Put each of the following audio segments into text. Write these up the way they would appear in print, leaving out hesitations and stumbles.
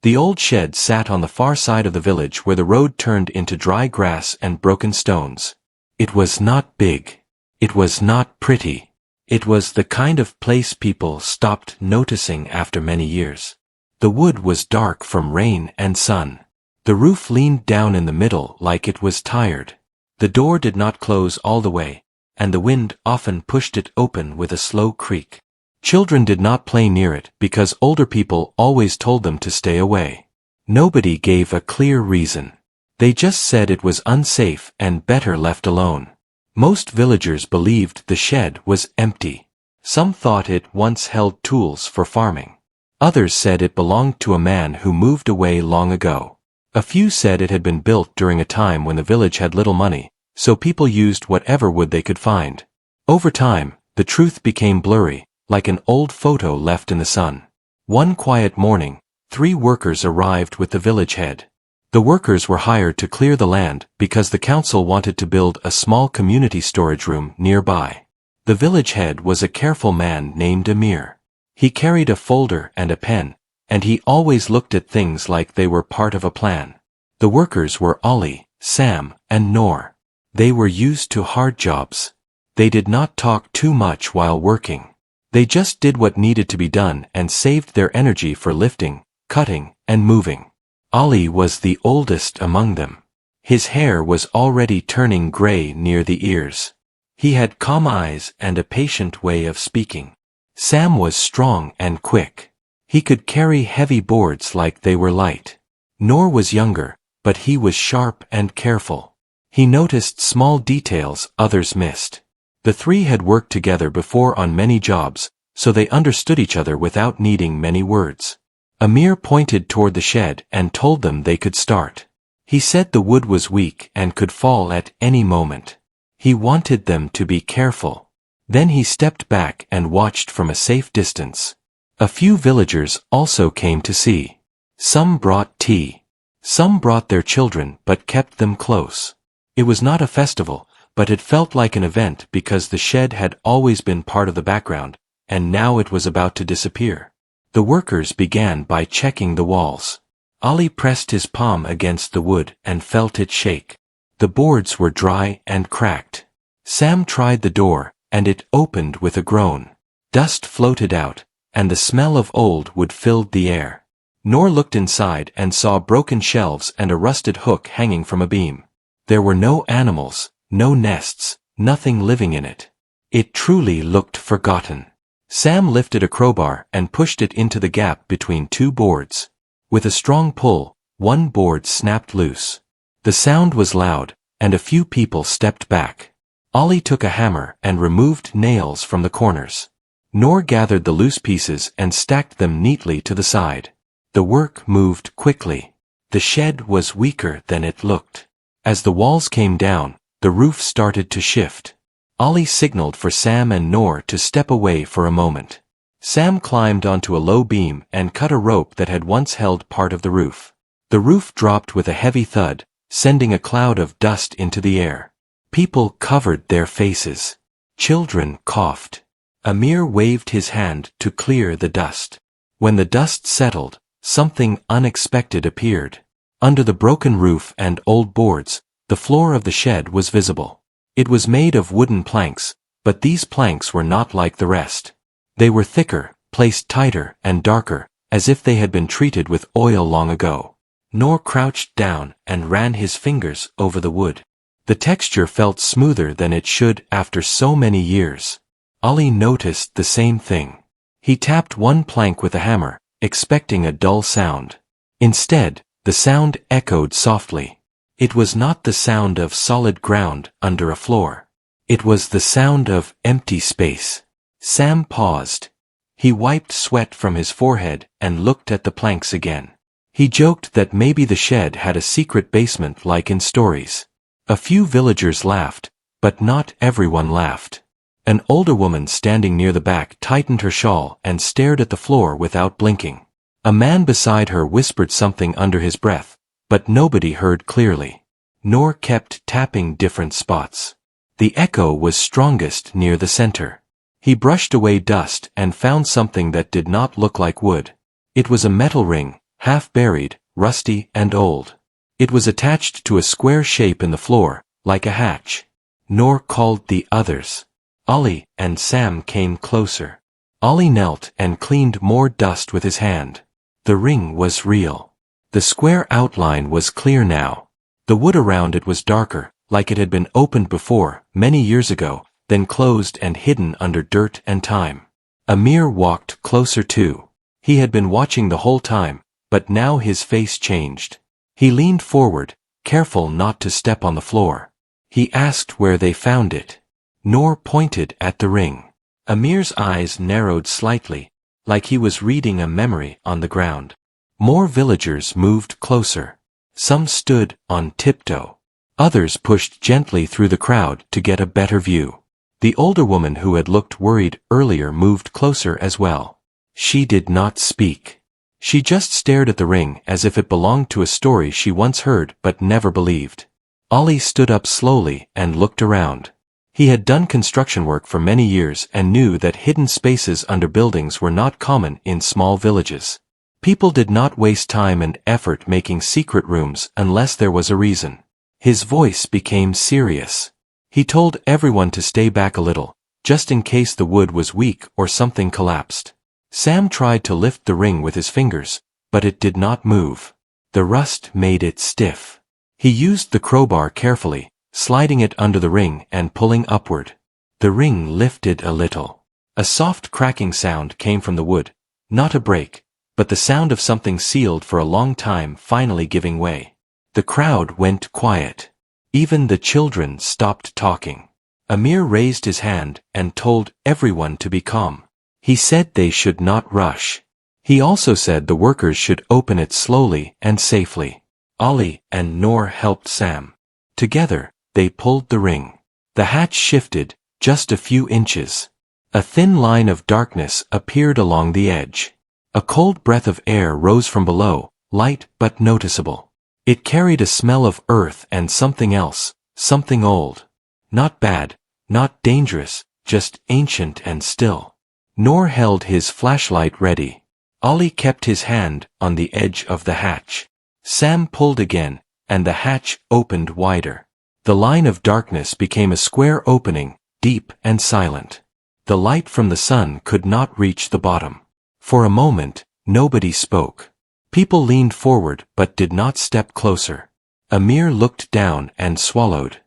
The old shed sat on the far side of the village where the road turned into dry grass and broken stones. It was not big. It was not pretty. It was the kind of place people stopped noticing after many years. The wood was dark from rain and sun. The roof leaned down in the middle like it was tired. The door did not close all the way, and the wind often pushed it open with a slow creak. Children did not play near it because older people always told them to stay away. Nobody gave a clear reason. They just said it was unsafe and better left alone. Most villagers believed the shed was empty. Some thought it once held tools for farming. Others said it belonged to a man who moved away long ago. A few said it had been built during a time when the village had little money, so people used whatever wood they could find. Over time, the truth became blurry, like an old photo left in the sun. One quiet morning, 3 workers arrived with the village head. The workers were hired to clear the land because the council wanted to build a small community storage room nearby. The village head was a careful man named Amir. He carried a folder and a pen, and he always looked at things like they were part of a plan. The workers were Ali, Sam, and Noor. They were used to hard jobs. They did not talk too much while working. They just did what needed to be done and saved their energy for lifting, cutting, and moving. Ali was the oldest among them. His hair was already turning gray near the ears. He had calm eyes and a patient way of speaking. Sam was strong and quick. He could carry heavy boards like they were light. Noor was younger, but he was sharp and careful. He noticed small details others missed. The 3 had worked together before on many jobs, so they understood each other without needing many words. Amir pointed toward the shed and told them they could start. He said the wood was weak and could fall at any moment. He wanted them to be careful. Then he stepped back and watched from a safe distance. A few villagers also came to see. Some brought tea. Some brought their children but kept them close. It was not a festival, but it felt like an event because the shed had always been part of the background, and now it was about to disappear. The workers began by checking the walls. Ali pressed his palm against the wood and felt it shake. The boards were dry and cracked. Sam tried the door, and it opened with a groan. Dust floated out, and the smell of old wood filled the air. Noor looked inside and saw broken shelves and a rusted hook hanging from a beam. There were no animals, no nests, nothing living in it. It truly looked forgotten. Sam lifted a crowbar and pushed it into the gap between 2 boards. With a strong pull, one board snapped loose. The sound was loud, and a few people stepped back. Ali took a hammer and removed nails from the corners. Noor gathered the loose pieces and stacked them neatly to the side. The work moved quickly. The shed was weaker than it looked. As the walls came down, the roof started to shift. Ali signaled for Sam and Noor to step away for a moment. Sam climbed onto a low beam and cut a rope that had once held part of the roof. The roof dropped with a heavy thud, sending a cloud of dust into the air. People covered their faces. Children coughed. Amir waved his hand to clear the dust. When the dust settled, something unexpected appeared. Under the broken roof and old boards, the floor of the shed was visible. It was made of wooden planks, but these planks were not like the rest. They were thicker, placed tighter and darker, as if they had been treated with oil long ago. Noor crouched down and ran his fingers over the wood. The texture felt smoother than it should after so many years. Ali noticed the same thing. He tapped one plank with a hammer, expecting a dull sound. Instead, the sound echoed softly. It was not the sound of solid ground under a floor. It was the sound of empty space. Sam paused. He wiped sweat from his forehead and looked at the planks again. He joked that maybe the shed had a secret basement like in stories. A few villagers laughed, but not everyone laughed. An older woman standing near the back tightened her shawl and stared at the floor without blinking. A man beside her whispered something under his breath, but nobody heard clearly. Noor kept tapping different spots. The echo was strongest near the center. He brushed away dust and found something that did not look like wood. It was a metal ring, half-buried, rusty, and old. It was attached to a square shape in the floor, like a hatch. Noor called the others. Ollie and Sam came closer. Ollie knelt and cleaned more dust with his hand. The ring was real. The square outline was clear now. The wood around it was darker, like it had been opened before, many years ago, then closed and hidden under dirt and time. Amir walked closer too. He had been watching the whole time, but now his face changed. He leaned forward, careful not to step on the floor. He asked where they found it. Noor pointed at the ring. Amir's eyes narrowed slightly, like he was reading a memory on the ground. More villagers moved closer. Some stood on tiptoe. Others pushed gently through the crowd to get a better view. The older woman who had looked worried earlier moved closer as well. She did not speak. She just stared at the ring as if it belonged to a story she once heard but never believed. Ollie stood up slowly and looked around. He had done construction work for many years and knew that hidden spaces under buildings were not common in small villages. People did not waste time and effort making secret rooms unless there was a reason. His voice became serious. He told everyone to stay back a little, just in case the wood was weak or something collapsed. Sam tried to lift the ring with his fingers, but it did not move. The rust made it stiff. He used the crowbar carefully, sliding it under the ring and pulling upward. The ring lifted a little. A soft cracking sound came from the wood, not a break, but the sound of something sealed for a long time finally giving way. The crowd went quiet. Even the children stopped talking. Amir raised his hand and told everyone to be calm. He said they should not rush. He also said the workers should open it slowly and safely. Ollie and Noor helped Sam. Together, they pulled the ring. The hatch shifted, just a few inches. A thin line of darkness appeared along the edge. A cold breath of air rose from below, light but noticeable. It carried a smell of earth and something else, something old. Not bad, not dangerous, just ancient and still. Noor held his flashlight ready. Ollie kept his hand on the edge of the hatch. Sam pulled again, and the hatch opened wider. The line of darkness became a square opening, deep and silent. The light from the sun could not reach the bottom. For a moment, nobody spoke. People leaned forward but did not step closer. Amir looked down and swallowed.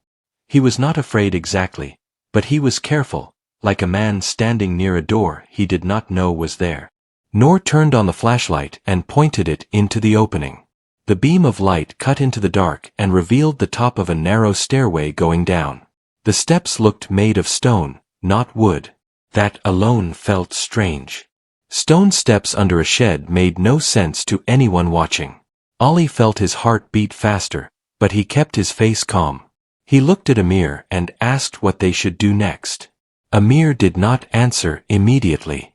He was not afraid exactly, but he was careful, like a man standing near a door he did not know was there. Noor turned on the flashlight and pointed it into the opening. The beam of light cut into the dark and revealed the top of a narrow stairway going down. The steps looked made of stone, not wood. That alone felt strange. Stone steps under a shed made no sense to anyone watching. Ollie felt his heart beat faster, but he kept his face calm. He looked at Amir and asked what they should do next. Amir did not answer immediately.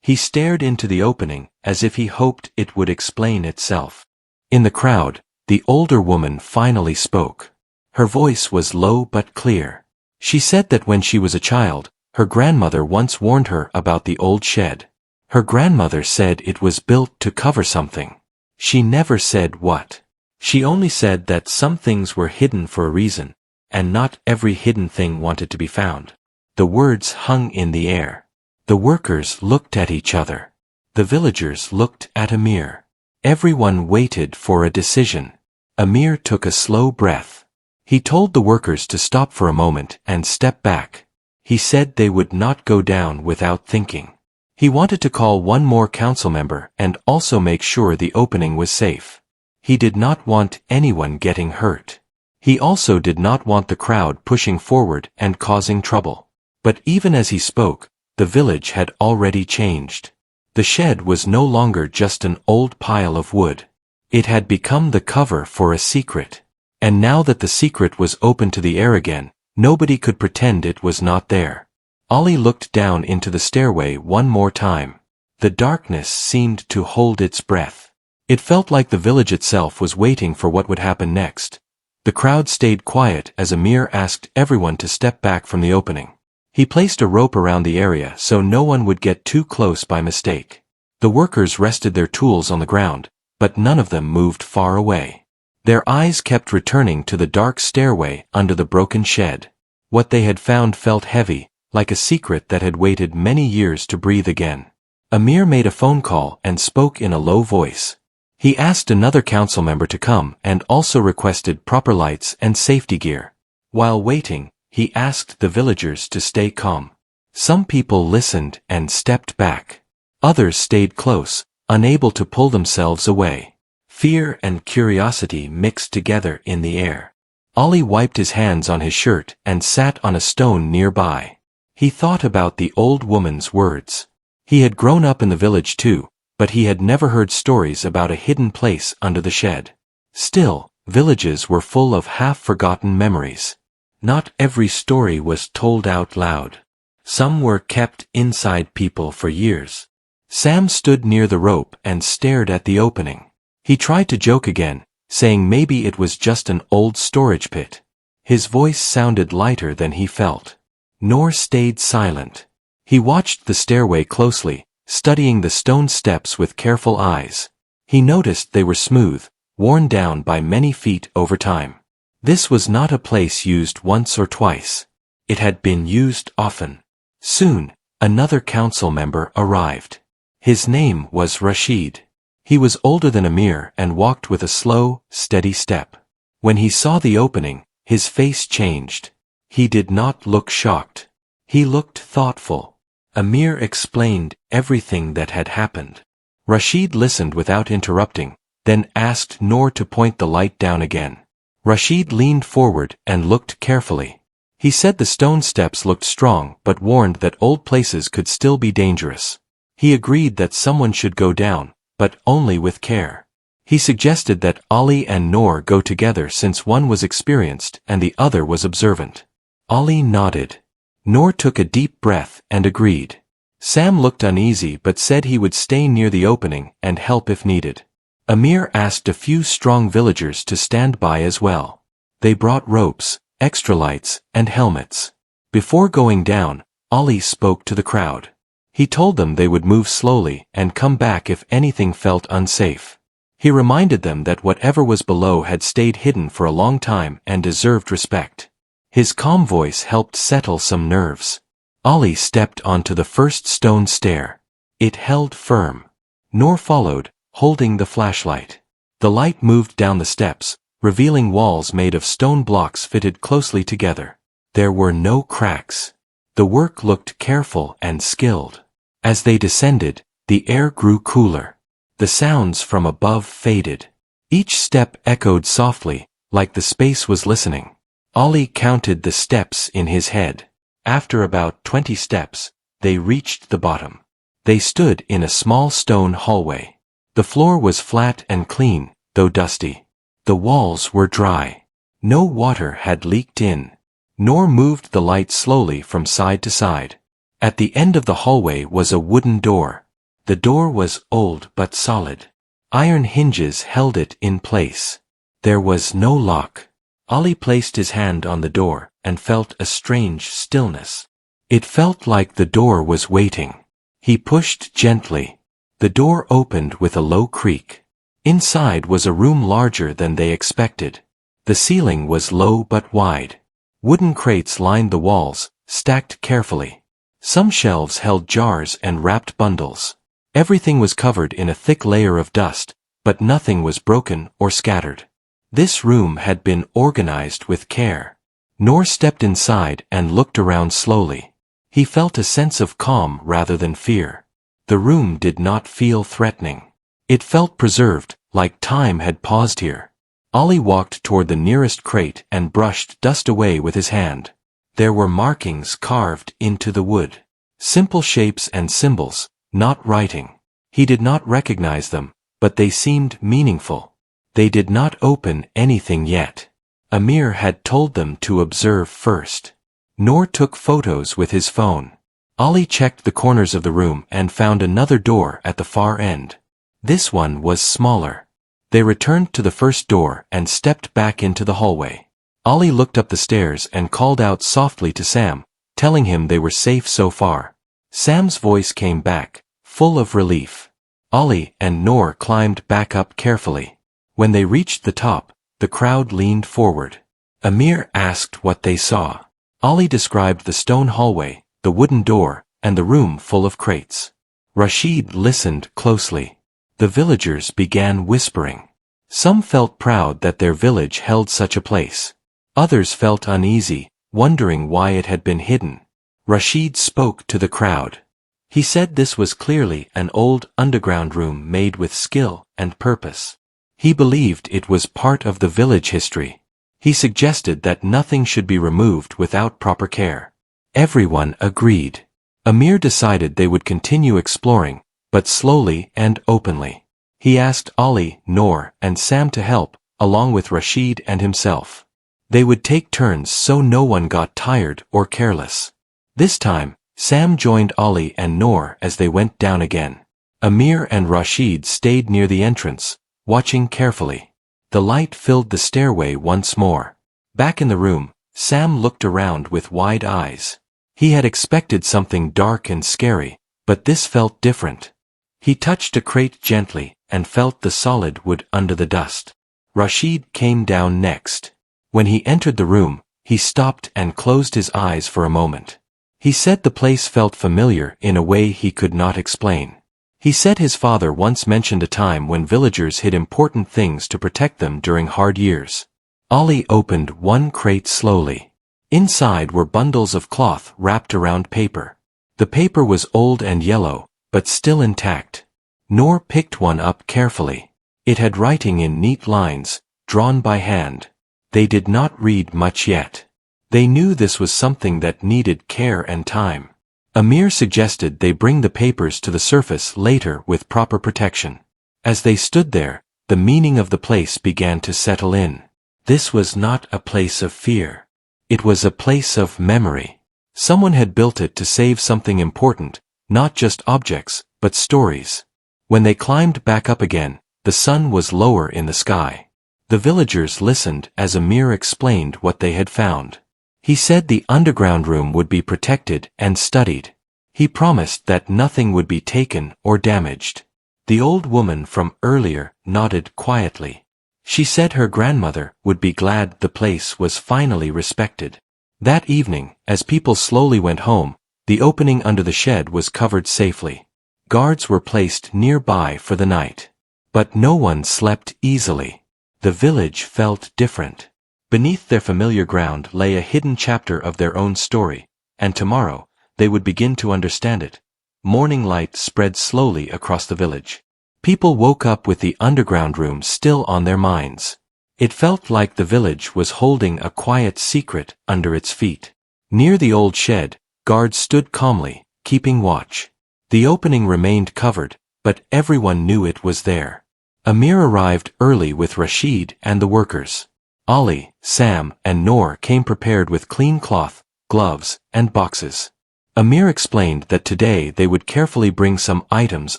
He stared into the opening as if he hoped it would explain itself. In the crowd, the older woman finally spoke. Her voice was low but clear. She said that when she was a child, her grandmother once warned her about the old shed. Her grandmother said it was built to cover something. She never said what. She only said that some things were hidden for a reason, and not every hidden thing wanted to be found. The words hung in the air. The workers looked at each other. The villagers looked at Amir. Everyone waited for a decision. Amir took a slow breath. He told the workers to stop for a moment and step back. He said they would not go down without thinking. He wanted to call one more council member and also make sure the opening was safe. He did not want anyone getting hurt. He also did not want the crowd pushing forward and causing trouble. But even as he spoke, the village had already changed. The shed was no longer just an old pile of wood. It had become the cover for a secret. And now that the secret was open to the air again, nobody could pretend it was not there. Ollie looked down into the stairway one more time. The darkness seemed to hold its breath. It felt like the village itself was waiting for what would happen next. The crowd stayed quiet as Amir asked everyone to step back from the opening. He placed a rope around the area so no one would get too close by mistake. The workers rested their tools on the ground, but none of them moved far away. Their eyes kept returning to the dark stairway under the broken shed. What they had found felt heavy, like a secret that had waited many years to breathe again. Amir made a phone call and spoke in a low voice. He asked another council member to come and also requested proper lights and safety gear. While waiting, he asked the villagers to stay calm. Some people listened and stepped back. Others stayed close, unable to pull themselves away. Fear and curiosity mixed together in the air. Ali wiped his hands on his shirt and sat on a stone nearby. He thought about the old woman's words. He had grown up in the village too, but he had never heard stories about a hidden place under the shed. Still, villages were full of half-forgotten memories. Not every story was told out loud. Some were kept inside people for years. Sam stood near the rope and stared at the opening. He tried to joke again, saying maybe it was just an old storage pit. His voice sounded lighter than he felt. Noor stayed silent. He watched the stairway closely, studying the stone steps with careful eyes. He noticed they were smooth, worn down by many feet over time. This was not a place used once or twice. It had been used often. Soon, another council member arrived. His name was Rashid. He was older than Amir and walked with a slow, steady step. When he saw the opening, his face changed. He did not look shocked. He looked thoughtful. Amir explained everything that had happened. Rashid listened without interrupting, then asked Noor to point the light down again. Rashid leaned forward and looked carefully. He said the stone steps looked strong but warned that old places could still be dangerous. He agreed that someone should go down, but only with care. He suggested that Ali and Noor go together since one was experienced and the other was observant. Ali nodded. Noor took a deep breath and agreed. Sam looked uneasy but said he would stay near the opening and help if needed. Amir asked a few strong villagers to stand by as well. They brought ropes, extra lights, and helmets. Before going down, Ali spoke to the crowd. He told them they would move slowly and come back if anything felt unsafe. He reminded them that whatever was below had stayed hidden for a long time and deserved respect. His calm voice helped settle some nerves. Ali stepped onto the first stone stair. It held firm. Noor followed, holding the flashlight. The light moved down the steps, revealing walls made of stone blocks fitted closely together. There were no cracks. The work looked careful and skilled. As they descended, the air grew cooler. The sounds from above faded. Each step echoed softly, like the space was listening. Ali counted the steps in his head. After about 20 steps, they reached the bottom. They stood in a small stone hallway. The floor was flat and clean, though dusty. The walls were dry. No water had leaked in. Noor moved the light slowly from side to side. At the end of the hallway was a wooden door. The door was old but solid. Iron hinges held it in place. There was no lock. Ali placed his hand on the door and felt a strange stillness. It felt like the door was waiting. He pushed gently. The door opened with a low creak. Inside was a room larger than they expected. The ceiling was low but wide. Wooden crates lined the walls, stacked carefully. Some shelves held jars and wrapped bundles. Everything was covered in a thick layer of dust, but nothing was broken or scattered. This room had been organized with care. Noor stepped inside and looked around slowly. He felt a sense of calm rather than fear. The room did not feel threatening. It felt preserved, like time had paused here. Ali walked toward the nearest crate and brushed dust away with his hand. There were markings carved into the wood. Simple shapes and symbols, not writing. He did not recognize them, but they seemed meaningful. They did not open anything yet. Amir had told them to observe first. Noor took photos with his phone. Ali checked the corners of the room and found another door at the far end. This one was smaller. They returned to the first door and stepped back into the hallway. Ali looked up the stairs and called out softly to Sam, telling him they were safe so far. Sam's voice came back, full of relief. Ali and Noor climbed back up carefully. When they reached the top, the crowd leaned forward. Amir asked what they saw. Ali described the stone hallway, the wooden door, and the room full of crates. Rashid listened closely. The villagers began whispering. Some felt proud that their village held such a place. Others felt uneasy, wondering why it had been hidden. Rashid spoke to the crowd. He said this was clearly an old underground room made with skill and purpose. He believed it was part of the village history. He suggested that nothing should be removed without proper care. Everyone agreed. Amir decided they would continue exploring, but slowly and openly. He asked Ali, Noor, and Sam to help, along with Rashid and himself. They would take turns so no one got tired or careless. This time, Sam joined Ali and Noor as they went down again. Amir and Rashid stayed near the entrance, watching carefully. The light filled the stairway once more. Back in the room, Sam looked around with wide eyes. He had expected something dark and scary, but this felt different. He touched a crate gently and felt the solid wood under the dust. Rashid came down next. When he entered the room, he stopped and closed his eyes for a moment. He said the place felt familiar in a way he could not explain. He said his father once mentioned a time when villagers hid important things to protect them during hard years. Ali opened one crate slowly. Inside were bundles of cloth wrapped around paper. The paper was old and yellow, but still intact. Noor picked one up carefully. It had writing in neat lines, drawn by hand. They did not read much yet. They knew this was something that needed care and time. Amir suggested they bring the papers to the surface later with proper protection. As they stood there, the meaning of the place began to settle in. This was not a place of fear. It was a place of memory. Someone had built it to save something important, not just objects, but stories. When they climbed back up again, the sun was lower in the sky. The villagers listened as Amir explained what they had found. He said the underground room would be protected and studied. He promised that nothing would be taken or damaged. The old woman from earlier nodded quietly. She said her grandmother would be glad the place was finally respected. That evening, as people slowly went home, the opening under the shed was covered safely. Guards were placed nearby for the night. But no one slept easily. The village felt different. Beneath their familiar ground lay a hidden chapter of their own story, and tomorrow, they would begin to understand it. Morning light spread slowly across the village. People woke up with the underground room still on their minds. It felt like the village was holding a quiet secret under its feet. Near the old shed, guards stood calmly, keeping watch. The opening remained covered, but everyone knew it was there. Amir arrived early with Rashid and the workers. Ali, Sam, and Noor came prepared with clean cloth, gloves, and boxes. Amir explained that today they would carefully bring some items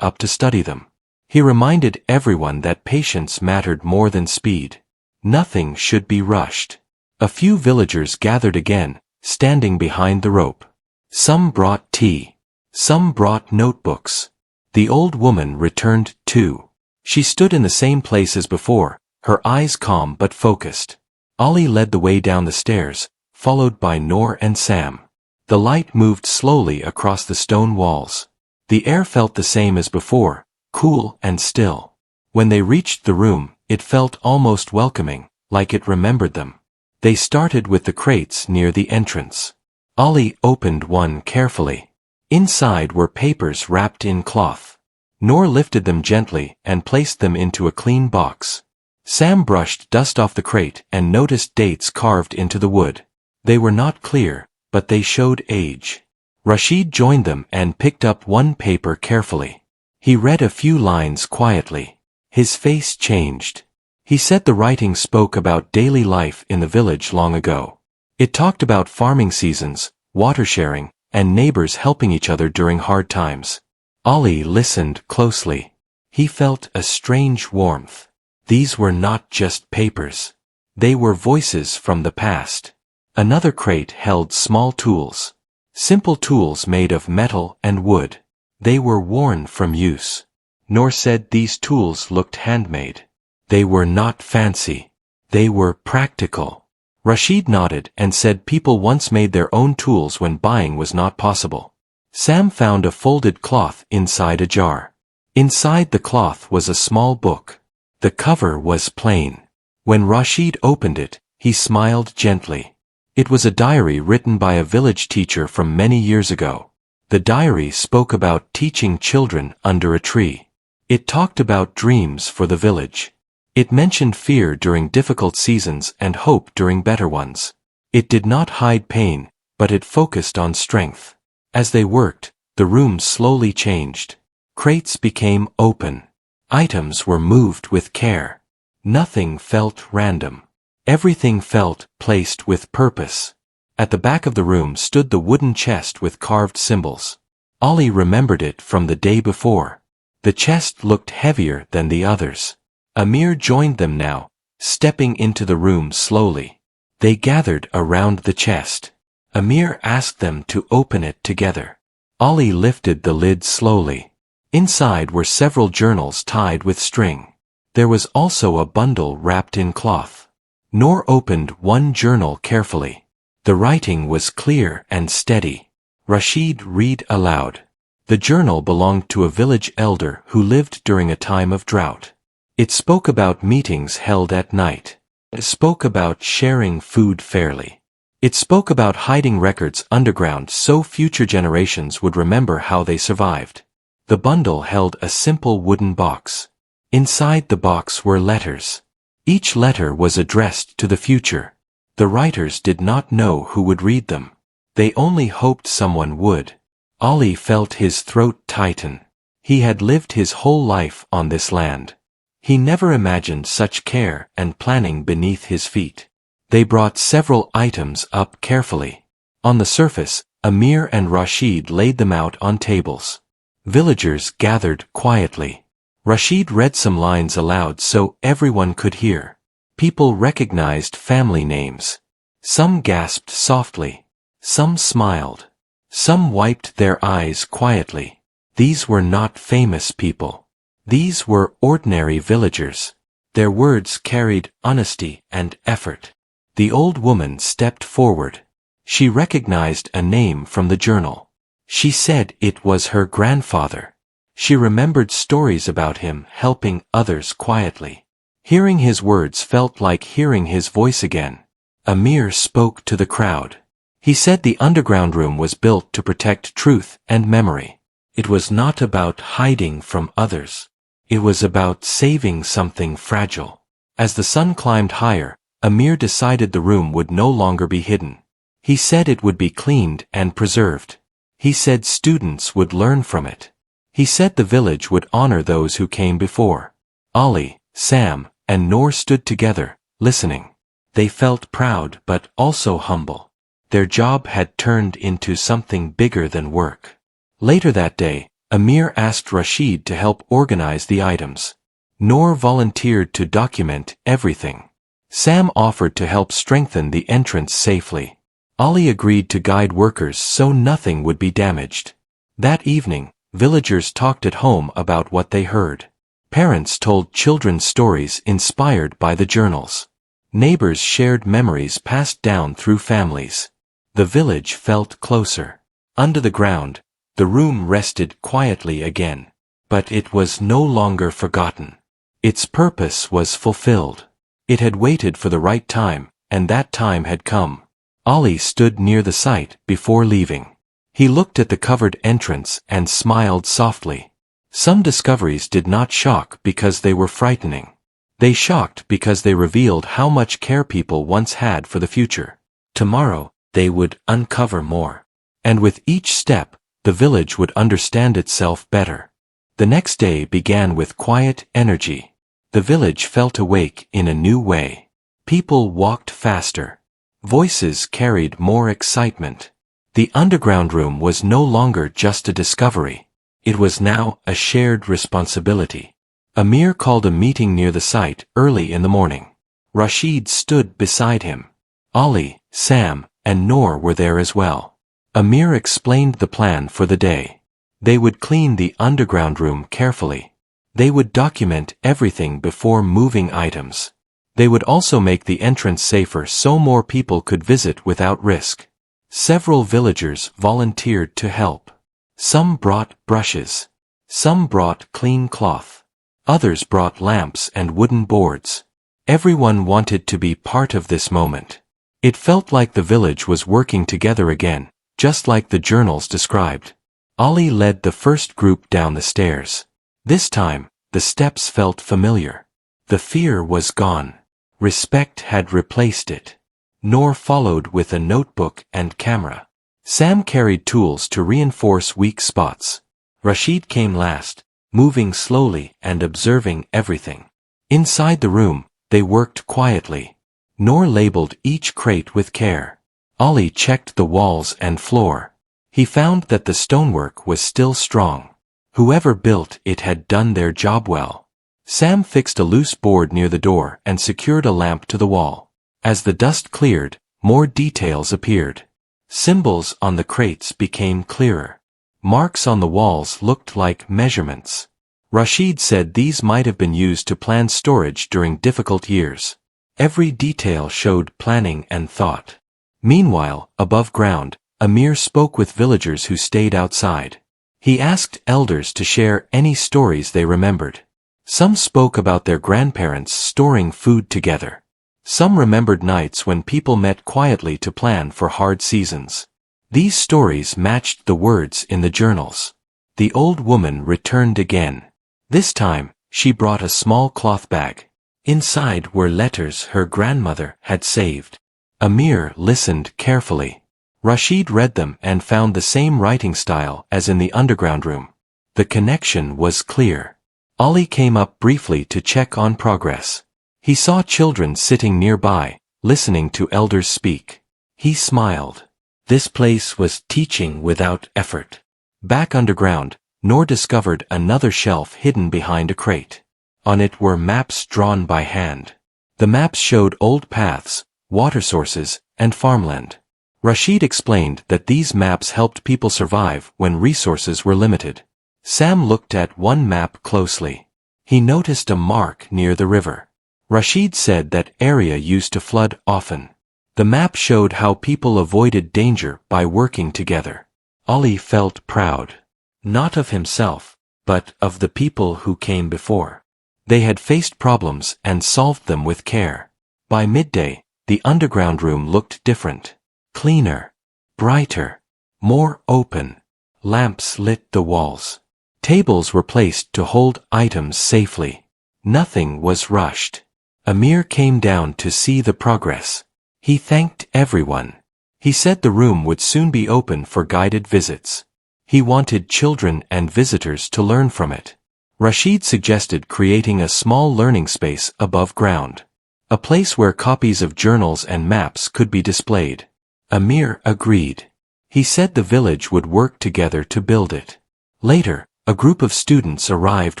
up to study them. He reminded everyone that patience mattered more than speed. Nothing should be rushed. A few villagers gathered again, standing behind the rope. Some brought tea. Some brought notebooks. The old woman returned too. She stood in the same place as before, her eyes calm but focused. Ali led the way down the stairs, followed by Noor and Sam. The light moved slowly across the stone walls. The air felt the same as before, cool and still. When they reached the room, it felt almost welcoming, like it remembered them. They started with the crates near the entrance. Ali opened one carefully. Inside were papers wrapped in cloth. Noor lifted them gently and placed them into a clean box. Sam brushed dust off the crate and noticed dates carved into the wood. They were not clear, but they showed age. Rashid joined them and picked up one paper carefully. He read a few lines quietly. His face changed. He said the writing spoke about daily life in the village long ago. It talked about farming seasons, water sharing, and neighbors helping each other during hard times. Ali listened closely. He felt a strange warmth. These were not just papers. They were voices from the past. Another crate held small tools. Simple tools made of metal and wood. They were worn from use. Noor said these tools looked handmade. They were not fancy. They were practical. Rashid nodded and said people once made their own tools when buying was not possible. Sam found a folded cloth inside a jar. Inside the cloth was a small book. The cover was plain. When Rashid opened it, he smiled gently. It was a diary written by a village teacher from many years ago. The diary spoke about teaching children under a tree. It talked about dreams for the village. It mentioned fear during difficult seasons and hope during better ones. It did not hide pain, but it focused on strength. As they worked, the room slowly changed. Crates became open. Items were moved with care. Nothing felt random. Everything felt placed with purpose. At the back of the room stood the wooden chest with carved symbols. Ollie remembered it from the day before. The chest looked heavier than the others. Amir joined them now, stepping into the room slowly. They gathered around the chest. Amir asked them to open it together. Ollie lifted the lid slowly. Inside were several journals tied with string. There was also a bundle wrapped in cloth. Noor opened one journal carefully. The writing was clear and steady. Rashid read aloud. The journal belonged to a village elder who lived during a time of drought. It spoke about meetings held at night. It spoke about sharing food fairly. It spoke about hiding records underground so future generations would remember how they survived. The bundle held a simple wooden box. Inside the box were letters. Each letter was addressed to the future. The writers did not know who would read them. They only hoped someone would. Ollie felt his throat tighten. He had lived his whole life on this land. He never imagined such care and planning beneath his feet. They brought several items up carefully. On the surface, Amir and Rashid laid them out on tables. Villagers gathered quietly. Rashid read some lines aloud so everyone could hear. People recognized family names. Some gasped softly. Some smiled. Some wiped their eyes quietly. These were not famous people. These were ordinary villagers. Their words carried honesty and effort. The old woman stepped forward. She recognized a name from the journal. She said it was her grandfather. She remembered stories about him helping others quietly. Hearing his words felt like hearing his voice again. Amir spoke to the crowd. He said the underground room was built to protect truth and memory. It was not about hiding from others. It was about saving something fragile. As the sun climbed higher, Amir decided the room would no longer be hidden. He said it would be cleaned and preserved. He said students would learn from it. He said the village would honor those who came before. Ollie, Sam, and Noor stood together, listening. They felt proud but also humble. Their job had turned into something bigger than work. Later that day, Amir asked Rashid to help organize the items. Noor volunteered to document everything. Sam offered to help strengthen the entrance safely. Ollie agreed to guide workers so nothing would be damaged. That evening, villagers talked at home about what they heard. Parents told children stories inspired by the journals. Neighbors shared memories passed down through families. The village felt closer. Under the ground, the room rested quietly again. But it was no longer forgotten. Its purpose was fulfilled. It had waited for the right time, and that time had come. Ollie stood near the site before leaving. He looked at the covered entrance and smiled softly. Some discoveries did not shock because they were frightening. They shocked because they revealed how much care people once had for the future. Tomorrow, they would uncover more. And with each step, the village would understand itself better. The next day began with quiet energy. The village felt awake in a new way. People walked faster. Voices carried more excitement. The underground room was no longer just a discovery. It was now a shared responsibility. Amir called a meeting near the site early in the morning. Rashid stood beside him. Ollie, Sam, and Noor were there as well. Amir explained the plan for the day. They would clean the underground room carefully. They would document everything before moving items. They would also make the entrance safer so more people could visit without risk. Several villagers volunteered to help. Some brought brushes. Some brought clean cloth. Others brought lamps and wooden boards. Everyone wanted to be part of this moment. It felt like the village was working together again, just like the journals described. Ali led the first group down the stairs. This time, the steps felt familiar. The fear was gone. Respect had replaced it. Noor followed with a notebook and camera. Sam carried tools to reinforce weak spots. Rashid came last, moving slowly and observing everything. Inside the room, they worked quietly. Noor labeled each crate with care. Ali checked the walls and floor. He found that the stonework was still strong. Whoever built it had done their job well. Sam fixed a loose board near the door and secured a lamp to the wall. As the dust cleared, more details appeared. Symbols on the crates became clearer. Marks on the walls looked like measurements. Rashid said these might have been used to plan storage during difficult years. Every detail showed planning and thought. Meanwhile, above ground, Amir spoke with villagers who stayed outside. He asked elders to share any stories they remembered. Some spoke about their grandparents storing food together. Some remembered nights when people met quietly to plan for hard seasons. These stories matched the words in the journals. The old woman returned again. This time, she brought a small cloth bag. Inside were letters her grandmother had saved. Amir listened carefully. Rashid read them and found the same writing style as in the underground room. The connection was clear. Ali came up briefly to check on progress. He saw children sitting nearby, listening to elders speak. He smiled. This place was teaching without effort. Back underground, Noor discovered another shelf hidden behind a crate. On it were maps drawn by hand. The maps showed old paths, water sources, and farmland. Rashid explained that these maps helped people survive when resources were limited. Sam looked at one map closely. He noticed a mark near the river. Rashid said that area used to flood often. The map showed how people avoided danger by working together. Ali felt proud. Not of himself, but of the people who came before. They had faced problems and solved them with care. By midday, the underground room looked different. Cleaner, brighter, more open. Lamps lit the walls. Tables were placed to hold items safely. Nothing was rushed. Amir came down to see the progress. He thanked everyone. He said the room would soon be open for guided visits. He wanted children and visitors to learn from it. Rashid suggested creating a small learning space above ground. A place where copies of journals and maps could be displayed. Amir agreed. He said the village would work together to build it. Later, a group of students arrived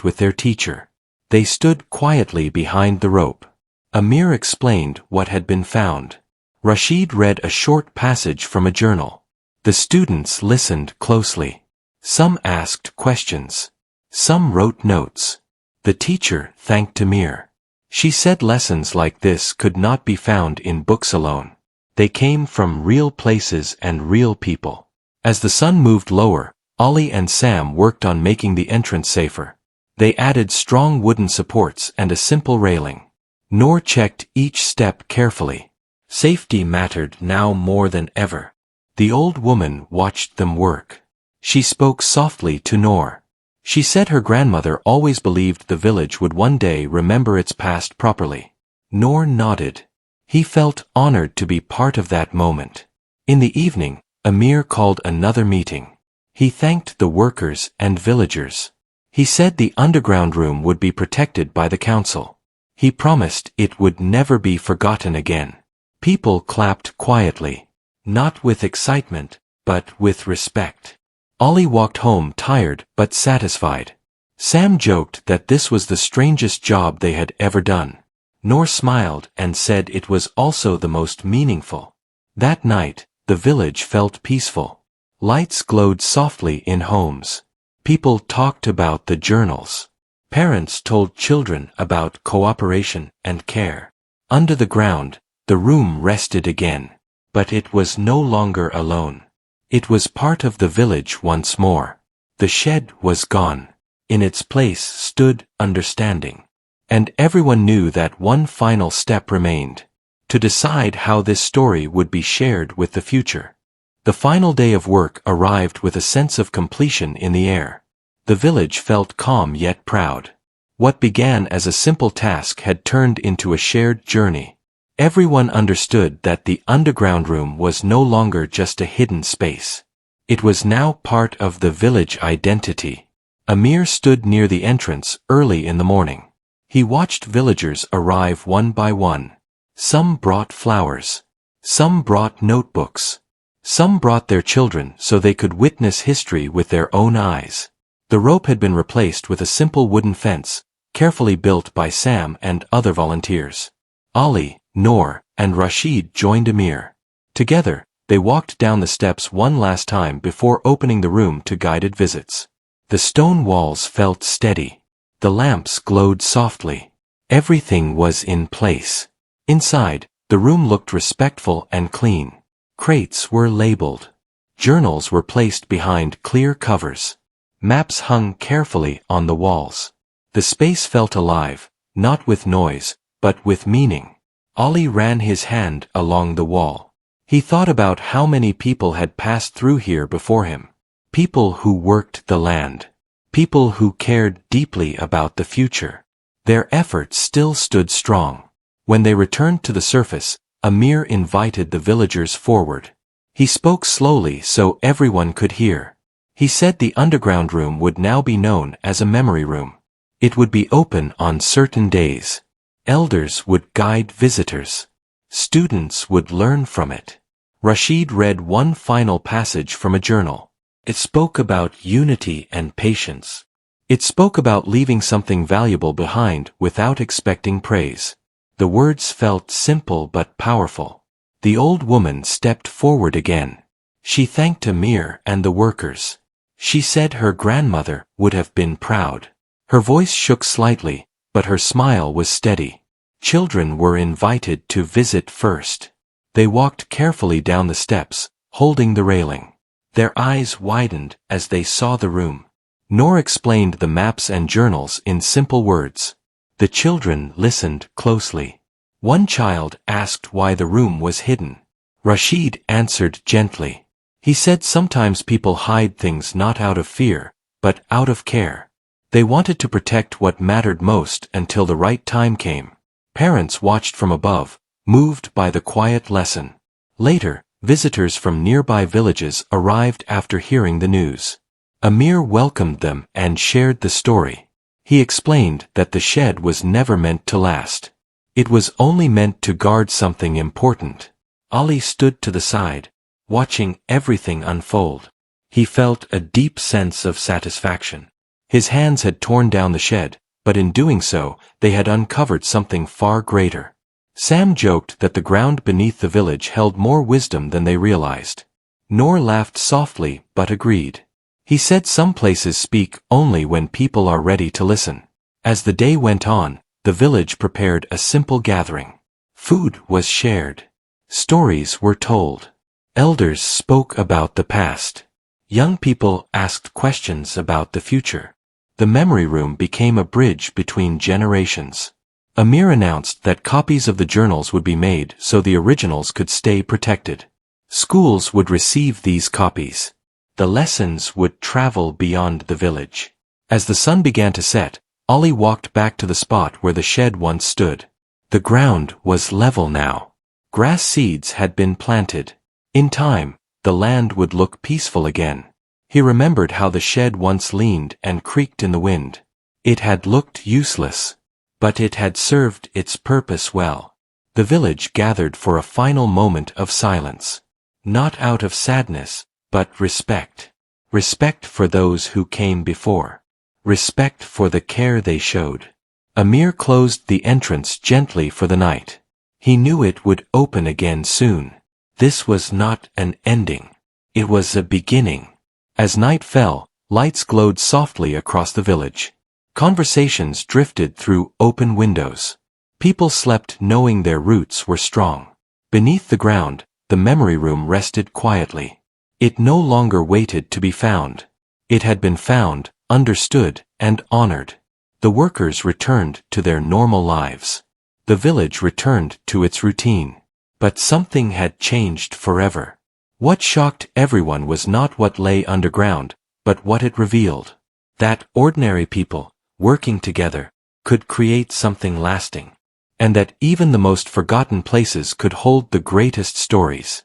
with their teacher. They stood quietly behind the rope. Amir explained what had been found. Rashid read a short passage from a journal. The students listened closely. Some asked questions. Some wrote notes. The teacher thanked Amir. She said lessons like this could not be found in books alone. They came from real places and real people. As the sun moved lower, Ali and Sam worked on making the entrance safer. They added strong wooden supports and a simple railing. Noor checked each step carefully. Safety mattered now more than ever. The old woman watched them work. She spoke softly to Noor. She said her grandmother always believed the village would one day remember its past properly. Noor nodded. He felt honored to be part of that moment. In the evening, Amir called another meeting. He thanked the workers and villagers. He said the underground room would be protected by the council. He promised it would never be forgotten again. People clapped quietly. Not with excitement, but with respect. Ali walked home tired but satisfied. Sam joked that this was the strangest job they had ever done. Noor smiled and said it was also the most meaningful. That night, the village felt peaceful. Lights glowed softly in homes. People talked about the journals. Parents told children about cooperation and care. Under the ground, the room rested again. But it was no longer alone. It was part of the village once more. The shed was gone. In its place stood understanding. And everyone knew that one final step remained. To decide how this story would be shared with the future. The final day of work arrived with a sense of completion in the air. The village felt calm yet proud. What began as a simple task had turned into a shared journey. Everyone understood that the underground room was no longer just a hidden space. It was now part of the village identity. Amir stood near the entrance early in the morning. He watched villagers arrive one by one. Some brought flowers. Some brought notebooks. Some brought their children so they could witness history with their own eyes. The rope had been replaced with a simple wooden fence, carefully built by Sam and other volunteers. Ali, Noor, and Rashid joined Amir. Together, they walked down the steps one last time before opening the room to guided visits. The stone walls felt steady. The lamps glowed softly. Everything was in place. Inside, the room looked respectful and clean. Crates were labeled. Journals were placed behind clear covers. Maps hung carefully on the walls. The space felt alive, not with noise, but with meaning. Ali ran his hand along the wall. He thought about how many people had passed through here before him. People who worked the land. People who cared deeply about the future. Their efforts still stood strong. When they returned to the surface, Amir invited the villagers forward. He spoke slowly so everyone could hear. He said the underground room would now be known as a memory room. It would be open on certain days. Elders would guide visitors. Students would learn from it. Rashid read one final passage from a journal. It spoke about unity and patience. It spoke about leaving something valuable behind without expecting praise. The words felt simple but powerful. The old woman stepped forward again. She thanked Amir and the workers. She said her grandmother would have been proud. Her voice shook slightly, but her smile was steady. Children were invited to visit first. They walked carefully down the steps, holding the railing. Their eyes widened as they saw the room. Noor explained the maps and journals in simple words. The children listened closely. One child asked why the room was hidden. Rashid answered gently. He said sometimes people hide things not out of fear, but out of care. They wanted to protect what mattered most until the right time came. Parents watched from above, moved by the quiet lesson. Later, visitors from nearby villages arrived after hearing the news. Amir welcomed them and shared the story. He explained that the shed was never meant to last. It was only meant to guard something important. Ali stood to the side, watching everything unfold. He felt a deep sense of satisfaction. His hands had torn down the shed, but in doing so, they had uncovered something far greater. Sam joked that the ground beneath the village held more wisdom than they realized. Noor laughed softly but agreed. He said some places speak only when people are ready to listen. As the day went on, the village prepared a simple gathering. Food was shared. Stories were told. Elders spoke about the past. Young people asked questions about the future. The memory room became a bridge between generations. Amir announced that copies of the journals would be made so the originals could stay protected. Schools would receive these copies. The lessons would travel beyond the village. As the sun began to set, Ali walked back to the spot where the shed once stood. The ground was level now. Grass seeds had been planted. In time, the land would look peaceful again. He remembered how the shed once leaned and creaked in the wind. It had looked useless, but it had served its purpose well. The village gathered for a final moment of silence. Not out of sadness, but respect. Respect for those who came before. Respect for the care they showed. Amir closed the entrance gently for the night. He knew it would open again soon. This was not an ending. It was a beginning. As night fell, lights glowed softly across the village. Conversations drifted through open windows. People slept knowing their roots were strong. Beneath the ground, the memory room rested quietly. It no longer waited to be found. It had been found, understood, and honored. The workers returned to their normal lives. The village returned to its routine. But something had changed forever. What shocked everyone was not what lay underground, but what it revealed. That ordinary people, working together, could create something lasting. And that even the most forgotten places could hold the greatest stories.